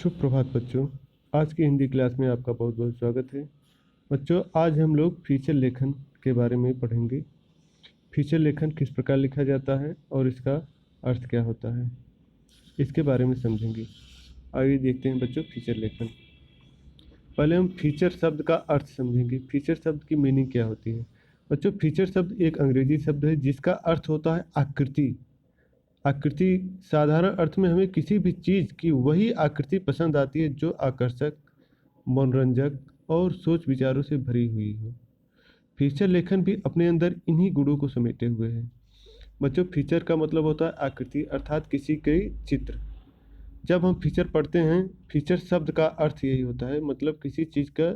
शुभ प्रभात बच्चों। आज की हिंदी क्लास में आपका बहुत बहुत स्वागत है। बच्चों, आज हम लोग फीचर लेखन के बारे में पढ़ेंगे। फीचर लेखन किस प्रकार लिखा जाता है और इसका अर्थ क्या होता है, इसके बारे में समझेंगे। आइए देखते हैं बच्चों फीचर लेखन। पहले हम फीचर शब्द का अर्थ समझेंगे। फीचर शब्द की मीनिंग क्या होती है। बच्चों, फीचर शब्द एक अंग्रेजी शब्द है जिसका अर्थ होता है आकृति। आकृति साधारण अर्थ में हमें किसी भी चीज़ की वही आकृति पसंद आती है जो आकर्षक, मनोरंजक और सोच विचारों से भरी हुई हो। फीचर लेखन भी अपने अंदर इन्हीं गुणों को समेटे हुए है। बच्चों, फीचर का मतलब होता है आकृति, अर्थात किसी के चित्र। जब हम फीचर पढ़ते हैं, फीचर शब्द का अर्थ यही होता है, मतलब किसी चीज़ का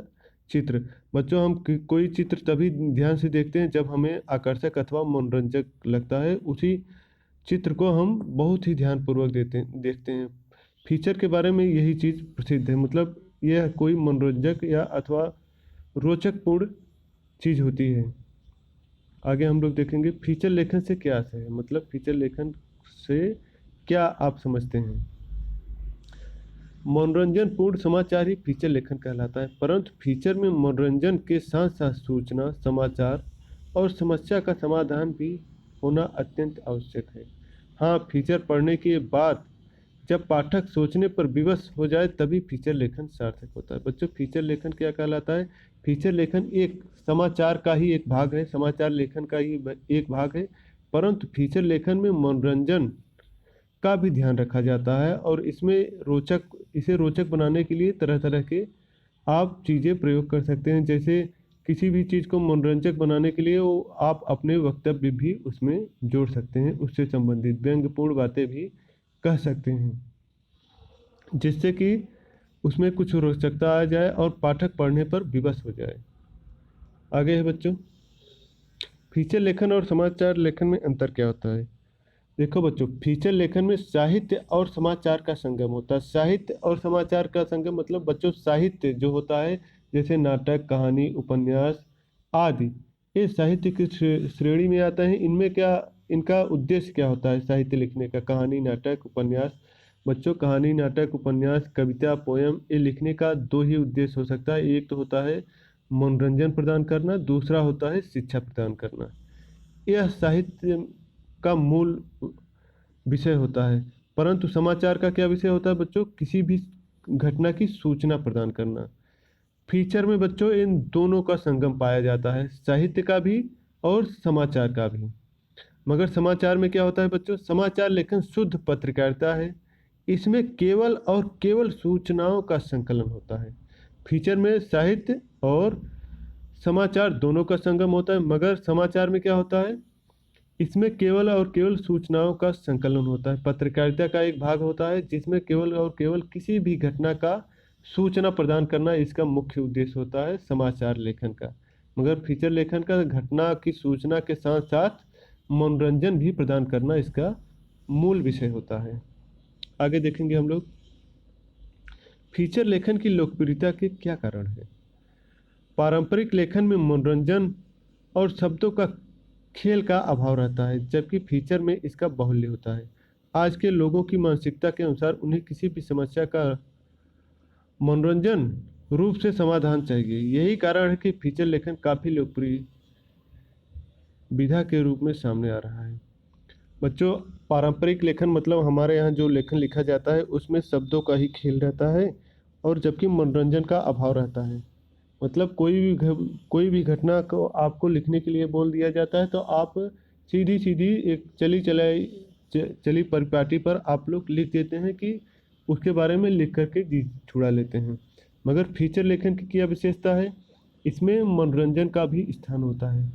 चित्र। बच्चों, हम कोई चित्र तभी ध्यान से देखते हैं जब हमें आकर्षक अथवा मनोरंजक लगता है। उसी चित्र को हम बहुत ही ध्यानपूर्वक देखते हैं। फीचर के बारे में यही चीज़ प्रसिद्ध है, मतलब यह कोई मनोरंजक या अथवा रोचकपूर्ण चीज़ होती है। आगे हम लोग देखेंगे फीचर लेखन से क्या आशय है, मतलब फीचर लेखन से क्या आप समझते हैं। मनोरंजनपूर्ण समाचार ही फीचर लेखन कहलाता है, परंतु फीचर में मनोरंजन के साथ साथ सूचना, समाचार और समस्या का समाधान भी होना अत्यंत आवश्यक है। हाँ, फीचर पढ़ने के बाद जब पाठक सोचने पर विवश हो जाए तभी फीचर लेखन सार्थक होता है। बच्चों, फीचर लेखन क्या कहलाता है। फीचर लेखन एक समाचार का ही एक भाग है, समाचार लेखन का ही एक भाग है, परंतु फीचर लेखन में मनोरंजन का भी ध्यान रखा जाता है और इसे रोचक बनाने के लिए तरह तरह के आप चीज़ें प्रयोग कर सकते हैं। जैसे किसी भी चीज़ को मनोरंजक बनाने के लिए वो आप अपने वक्तव्य भी उसमें जोड़ सकते हैं, उससे संबंधित व्यंग्यपूर्ण बातें भी कह सकते हैं, जिससे कि उसमें कुछ रोचकता आ जाए और पाठक पढ़ने पर विवश हो जाए। आगे है बच्चों, फीचर लेखन और समाचार लेखन में अंतर क्या होता है। देखो बच्चों, फीचर लेखन में साहित्य और समाचार का संगम होता है। साहित्य और समाचार का संगम मतलब बच्चों, साहित्य जो होता है जैसे नाटक, कहानी, उपन्यास आदि, ये साहित्य की श्रेणी में आता है। इनमें क्या, इनका उद्देश्य क्या होता है साहित्य लिखने का। कहानी, नाटक, उपन्यास। बच्चों, कहानी, नाटक, उपन्यास, कविता, पोयम, ये लिखने का दो ही उद्देश्य हो सकता है। एक तो होता है मनोरंजन प्रदान करना, दूसरा होता है शिक्षा प्रदान करना। यह साहित्य का मूल विषय होता है। परंतु समाचार का क्या विषय होता है बच्चों, किसी भी घटना की सूचना प्रदान करना। फीचर में बच्चों इन दोनों का संगम पाया जाता है, साहित्य का भी और समाचार का भी। मगर समाचार में क्या होता है बच्चों, समाचार लेखन शुद्ध पत्रकारिता है। इसमें केवल और केवल सूचनाओं का संकलन होता है। फीचर में साहित्य और समाचार दोनों का संगम होता है, मगर समाचार में क्या होता है, इसमें केवल और केवल सूचनाओं का संकलन होता है। पत्रकारिता का एक भाग होता है जिसमें केवल और केवल किसी भी घटना का सूचना प्रदान करना इसका मुख्य उद्देश्य होता है समाचार लेखन का। मगर फीचर लेखन का घटना की सूचना के साथ साथ मनोरंजन भी प्रदान करना इसका मूल विषय होता है। आगे देखेंगे हम लोग फीचर लेखन की लोकप्रियता के क्या कारण है। पारंपरिक लेखन में मनोरंजन और शब्दों का खेल का अभाव रहता है, जबकि फीचर में इसका बाहुल्य होता है। आज के लोगों की मानसिकता के अनुसार उन्हें किसी भी समस्या का मनोरंजन रूप से समाधान चाहिए। यही कारण है कि फीचर लेखन काफ़ी लोकप्रिय विधा के रूप में सामने आ रहा है। बच्चों, पारंपरिक लेखन मतलब हमारे यहाँ जो लेखन लिखा जाता है उसमें शब्दों का ही खेल रहता है, और जबकि मनोरंजन का अभाव रहता है। मतलब कोई भी घटना को आपको लिखने के लिए बोल दिया जाता है तो आप सीधी सीधी एक चली परिपाटी पर आप लोग लिख देते हैं कि उसके बारे में लिख करके जी छुड़ा लेते हैं। मगर फीचर लेखन की क्या विशेषता है, इसमें मनोरंजन का भी स्थान होता है।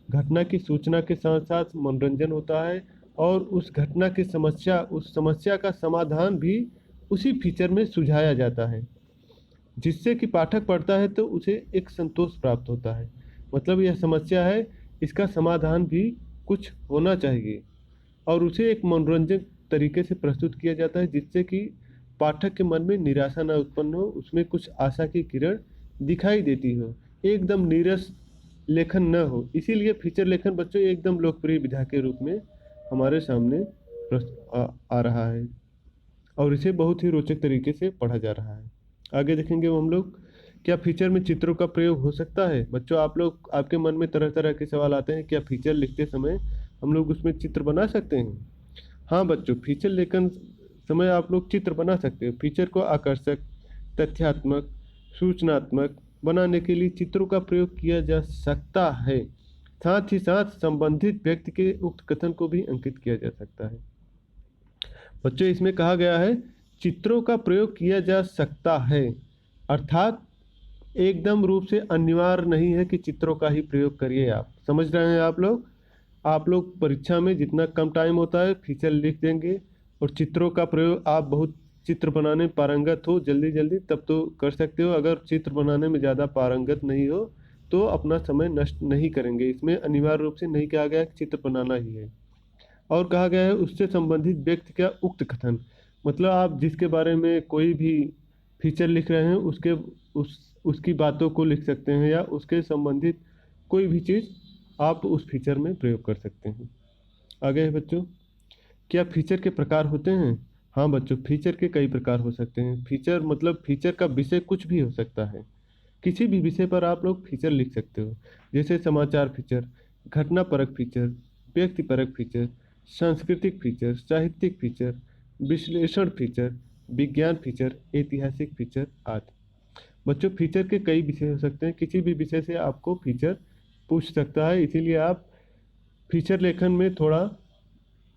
घटना की सूचना के साथ साथ मनोरंजन होता है, और उस घटना की उस समस्या का समाधान भी उसी फीचर में सुझाया जाता है, जिससे कि पाठक पढ़ता है तो उसे एक संतोष प्राप्त होता है। मतलब यह समस्या है, इसका समाधान भी कुछ होना चाहिए, और उसे एक मनोरंजक तरीके से प्रस्तुत किया जाता है, जिससे कि पाठक के मन में निराशा न उत्पन्न हो, उसमें कुछ आशा की किरण दिखाई देती हो, एकदम नीरस लेखन न हो। इसीलिए फीचर लेखन बच्चों एकदम लोकप्रिय विधा के रूप में हमारे सामने आ रहा है। और इसे बहुत ही रोचक तरीके से पढ़ा जा रहा है। आगे देखेंगे हम लोग, क्या फीचर में चित्रों का प्रयोग हो सकता है? बच्चों, आप लोग, आपके मन में तरह तरह के सवाल आते हैं, क्या फीचर लिखते समय हम लोग उसमें चित्र बना सकते हैं? हाँ बच्चों, फीचर लेखन समय आप लोग चित्र बना सकते हो। फीचर को आकर्षक, तथ्यात्मक, सूचनात्मक बनाने के लिए चित्रों का प्रयोग किया जा सकता है। साथ ही साथ संबंधित व्यक्ति के उक्त कथन को भी अंकित किया जा सकता है। बच्चों, इसमें कहा गया है चित्रों का प्रयोग किया जा सकता है, अर्थात एकदम रूप से अनिवार्य नहीं है कि चित्रों का ही प्रयोग करिए। आप समझ रहे हैं? आप लोग परीक्षा में जितना कम टाइम होता है फीचर लिख देंगे, और चित्रों का प्रयोग आप बहुत चित्र बनाने में पारंगत हो जल्दी जल्दी तब तो कर सकते हो। अगर चित्र बनाने में ज़्यादा पारंगत नहीं हो तो अपना समय नष्ट नहीं करेंगे। इसमें अनिवार्य रूप से नहीं कहा गया कि चित्र बनाना ही है। और कहा गया है उससे संबंधित व्यक्ति का उक्त कथन, मतलब आप जिसके बारे में कोई भी फीचर लिख रहे हैं उसकी बातों को लिख सकते हैं, या उसके संबंधित कोई भी चीज़ आप उस फीचर में प्रयोग कर सकते हैं। आगे है बच्चों, क्या फीचर के प्रकार होते हैं? हाँ बच्चों, फीचर के कई प्रकार हो सकते हैं। फीचर मतलब फीचर का विषय कुछ भी हो सकता है। किसी भी विषय पर आप लोग फीचर लिख सकते हो, जैसे समाचार फीचर, घटना परक फीचर, व्यक्ति परक फीचर, सांस्कृतिक फीचर, साहित्यिक फीचर, विश्लेषण फीचर, विज्ञान फीचर, ऐतिहासिक फीचर आदि। बच्चों, फीचर के कई विषय हो सकते हैं। किसी भी विषय से आपको फीचर पूछ सकता है, इसीलिए आप फीचर लेखन में थोड़ा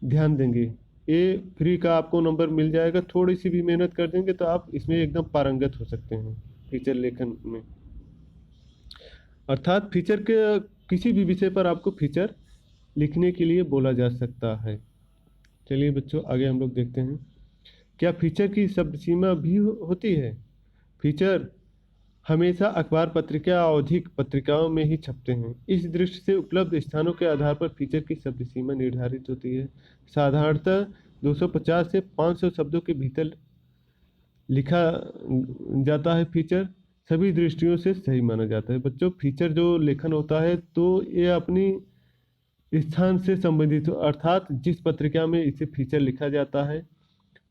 ध्यान देंगे। ये फ्री का आपको नंबर मिल जाएगा, थोड़ी सी भी मेहनत कर देंगे तो आप इसमें एकदम पारंगत हो सकते हैं फीचर लेखन में। अर्थात फीचर के किसी भी विषय पर आपको फीचर लिखने के लिए बोला जा सकता है। चलिए बच्चों, आगे हम लोग देखते हैं, क्या फीचर की शब्द सीमा भी होती है? फीचर हमेशा अखबार, पत्रिका और अधिक पत्रिकाओं में ही छपते हैं। इस दृष्टि से उपलब्ध स्थानों के आधार पर फीचर की शब्द सीमा निर्धारित होती है। साधारणतः 250 से 500 शब्दों के भीतर लिखा जाता है। फीचर सभी दृष्टियों से सही माना जाता है। बच्चों, फीचर जो लेखन होता है तो ये अपनी स्थान से संबंधित हो, अर्थात जिस पत्रिका में इसे फीचर लिखा जाता है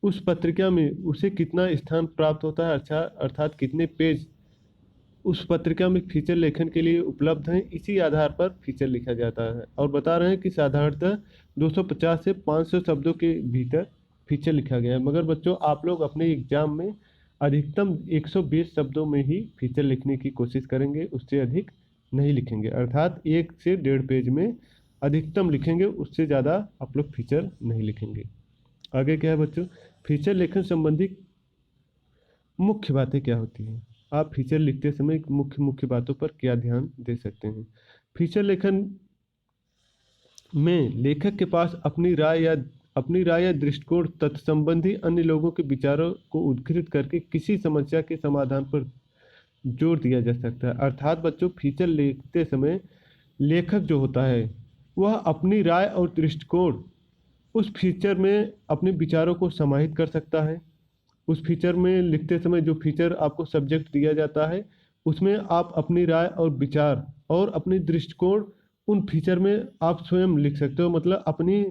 उस पत्रिका में उसे कितना स्थान प्राप्त होता है, अच्छा अर्थात कितने पेज उस पत्रिका में फीचर लेखन के लिए उपलब्ध हैं, इसी आधार पर फीचर लिखा जाता है। और बता रहे हैं कि साधारणतः 250 से 500 शब्दों के भीतर फीचर लिखा गया है। मगर बच्चों, आप लोग अपने एग्जाम में अधिकतम 120 शब्दों में ही फीचर लिखने की कोशिश करेंगे, उससे अधिक नहीं लिखेंगे। अर्थात 1 से 1.5 पेज में अधिकतम लिखेंगे, उससे ज़्यादा आप लोग फीचर नहीं लिखेंगे। आगे क्या है बच्चों, फीचर लेखन संबंधी मुख्य बातें क्या होती हैं? आप फीचर लिखते समय मुख्य मुख्य बातों पर क्या ध्यान दे सकते हैं? फीचर लेखन में लेखक के पास अपनी राय या दृष्टिकोण तत्संबंधी अन्य लोगों के विचारों को उद्धृत करके किसी समस्या के समाधान पर जोर दिया जा सकता है। अर्थात बच्चों, फीचर लिखते समय लेखक जो होता है वह अपनी राय और दृष्टिकोण उस फीचर में अपने विचारों को समाहित कर सकता है। उस फीचर में लिखते समय जो फीचर आपको सब्जेक्ट दिया जाता है उसमें आप अपनी राय और विचार और अपनी दृष्टिकोण उन फीचर में आप स्वयं लिख सकते हो। मतलब अपनी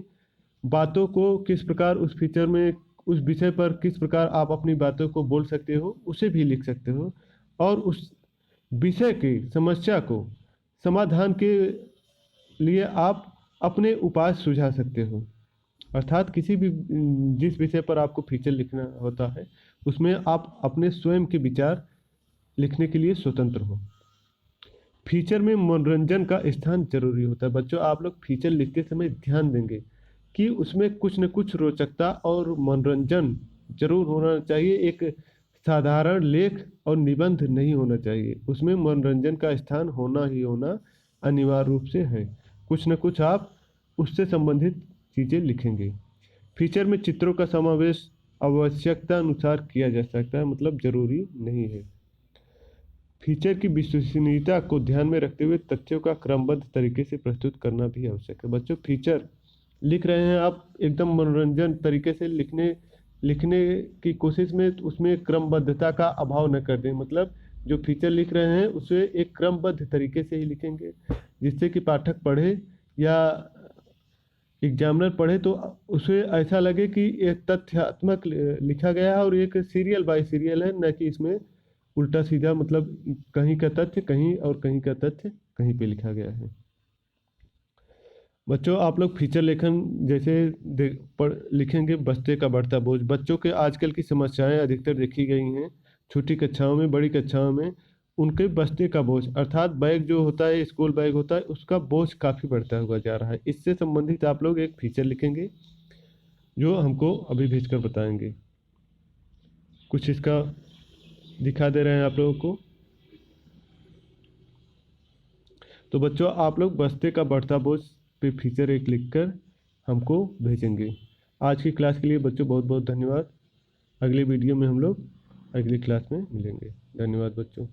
बातों को किस प्रकार उस फीचर में, उस विषय पर किस प्रकार आप अपनी बातों को बोल सकते हो उसे भी लिख सकते हो। और उस विषय की समस्या को समाधान के लिए आप अपने उपाय सुझा सकते हो। अर्थात किसी भी जिस विषय पर आपको फीचर लिखना होता है उसमें आप अपने स्वयं के विचार लिखने के लिए स्वतंत्र हो। फीचर में मनोरंजन का स्थान जरूरी होता है। बच्चों, आप लोग फीचर लिखते समय ध्यान देंगे कि उसमें कुछ न कुछ रोचकता और मनोरंजन जरूर होना चाहिए। एक साधारण लेख और निबंध नहीं होना चाहिए, उसमें मनोरंजन का स्थान होना ही होना अनिवार्य रूप से है। कुछ न कुछ आप उससे संबंधित चीज़ें लिखेंगे। फीचर में चित्रों का समावेश आवश्यकता अनुसार किया जा सकता है, मतलब जरूरी नहीं है। फीचर की विश्वसनीयता को ध्यान में रखते हुए तथ्यों का क्रमबद्ध तरीके से प्रस्तुत करना भी आवश्यक है। बच्चों, फीचर लिख रहे हैं आप, एकदम मनोरंजन तरीके से लिखने की कोशिश में उसमें क्रमबद्धता का अभाव न कर दें। मतलब जो फीचर लिख रहे हैं उसे एक क्रमबद्ध तरीके से ही लिखेंगे जिससे कि पाठक पढ़े या एग्जामिनर पढ़े तो उसे ऐसा लगे कि एक तथ्यात्मक लिखा गया है और एक सीरियल बाय सीरियल है, न कि इसमें उल्टा सीधा, मतलब कहीं का तथ्य कहीं और कहीं का तथ्य कहीं पे लिखा गया है। बच्चों आप लोग फीचर लेखन जैसे लिखेंगे बस्ते का बढ़ता बोझ। बच्चों के आजकल की समस्याएं अधिकतर देखी गई हैं छोटी कक्षाओं में, बड़ी कक्षाओं में। उनके बस्ते का बोझ अर्थात बैग जो होता है, स्कूल बैग होता है, उसका बोझ काफ़ी बढ़ता हुआ जा रहा है। इससे संबंधित आप लोग एक फीचर लिखेंगे जो हमको अभी भेज कर बताएंगे। कुछ इसका दिखा दे रहे हैं आप लोगों को। तो बच्चों आप लोग बस्ते का बढ़ता बोझ पे फीचर एक लिखकर हमको भेजेंगे। आज की क्लास के लिए बच्चों बहुत बहुत धन्यवाद। अगले वीडियो में हम लोग अगली क्लास में मिलेंगे। धन्यवाद बच्चों।